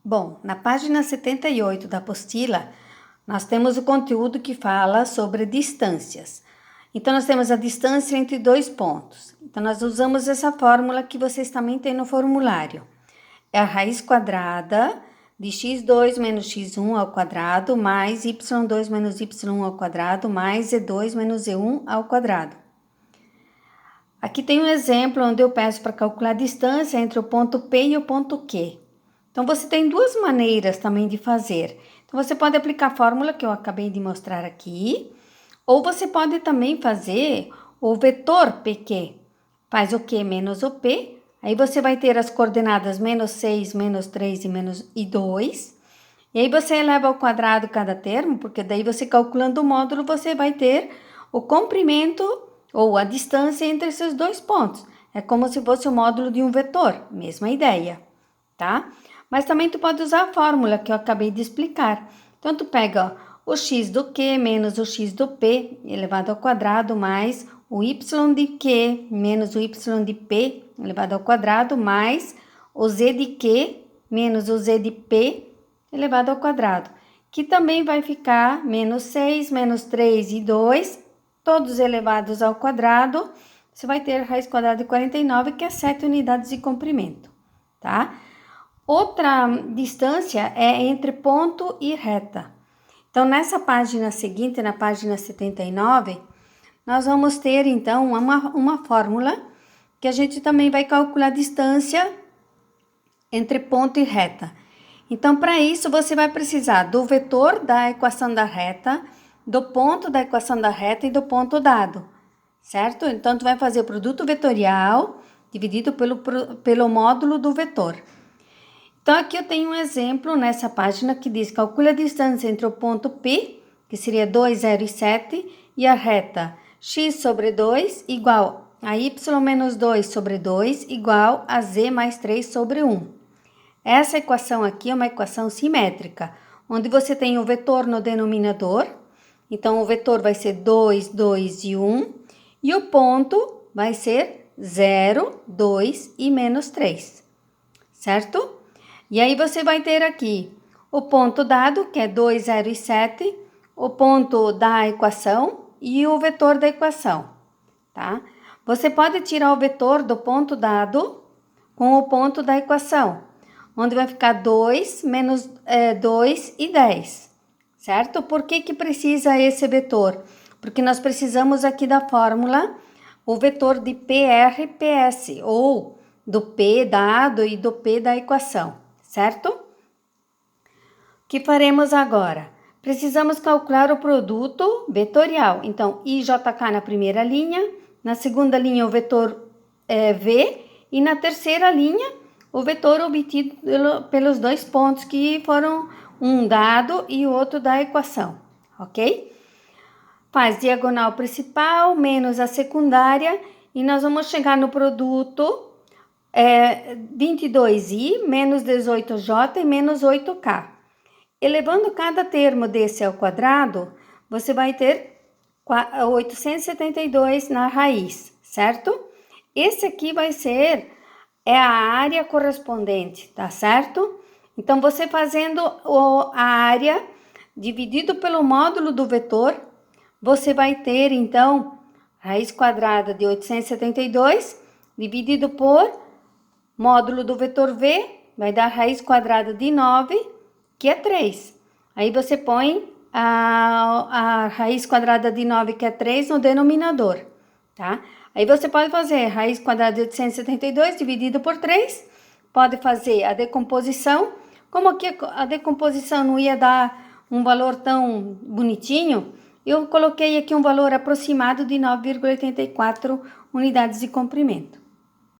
Bom, na página 78 da apostila, nós temos o conteúdo que fala sobre distâncias. Então, nós temos a distância entre dois pontos. Então, nós usamos essa fórmula que vocês também têm no formulário. É a raiz quadrada de x2 menos x1 ao quadrado mais y2 menos y1 ao quadrado mais z2 menos z1 ao quadrado. Aqui tem um exemplo onde eu peço para calcular a distância entre o ponto P e o ponto Q. Então, você tem duas maneiras também de fazer. Então, você pode aplicar a fórmula que eu acabei de mostrar aqui, ou você pode também fazer o vetor PQ. Faz o Q menos o P, aí você vai ter as coordenadas menos 6, menos 3 e 2. E aí você eleva ao quadrado cada termo, porque daí você calculando o módulo, você vai ter o comprimento ou a distância entre esses dois pontos. É como se fosse o módulo de um vetor, mesma ideia, tá? Mas também tu pode usar a fórmula que eu acabei de explicar. Então, tu pega o x do Q menos o x do P elevado ao quadrado mais o y de Q menos o y de P elevado ao quadrado mais o z de Q menos o z de P elevado ao quadrado, que também vai ficar menos 6, menos 3 e 2, todos elevados ao quadrado. Você vai ter raiz quadrada de 49, que é 7 unidades de comprimento, tá? Outra distância é entre ponto e reta. Então, nessa página seguinte, na página 79, nós vamos ter, então, uma fórmula que a gente também vai calcular a distância entre ponto e reta. Então, para isso, você vai precisar do vetor da equação da reta, do ponto da equação da reta e do ponto dado, certo? Então, tu vai fazer o produto vetorial dividido pelo módulo do vetor. Então, aqui eu tenho um exemplo nessa página que diz: calcule a distância entre o ponto P, que seria 2, 0 e 7, e a reta x sobre 2 igual a y menos 2 sobre 2 igual a z mais 3 sobre 1. Essa equação aqui é uma equação simétrica, onde você tem o vetor no denominador. Então, o vetor vai ser 2, 2 e 1, e o ponto vai ser 0, 2 e menos 3, certo? E aí, você vai ter aqui o ponto dado, que é 2, 0 e 7, o ponto da equação e o vetor da equação, tá? Você pode tirar o vetor do ponto dado com o ponto da equação, onde vai ficar 2 menos 2 e 10, certo? Por que precisa esse vetor? Porque nós precisamos aqui da fórmula, o vetor de PR/PS, ou do P dado e do P da equação, certo? O que faremos agora? Precisamos calcular o produto vetorial. Então, IJK na primeira linha, na segunda linha o vetor V e na terceira linha o vetor obtido pelos dois pontos que foram um dado e o outro da equação, ok? Faz diagonal principal menos a secundária e nós vamos chegar no produto 22i menos 18j e menos 8k. Elevando cada termo desse ao quadrado, você vai ter 872 na raiz, certo? Esse aqui vai ser a área correspondente, tá certo? Então, você fazendo a área dividido pelo módulo do vetor, você vai ter, então, raiz quadrada de 872 dividido por módulo do vetor V, vai dar raiz quadrada de 9, que é 3. Aí você põe a raiz quadrada de 9, que é 3, no denominador, tá? Aí você pode fazer raiz quadrada de 872 dividido por 3, pode fazer a decomposição. Como aqui a decomposição não ia dar um valor tão bonitinho, eu coloquei aqui um valor aproximado de 9,84 unidades de comprimento.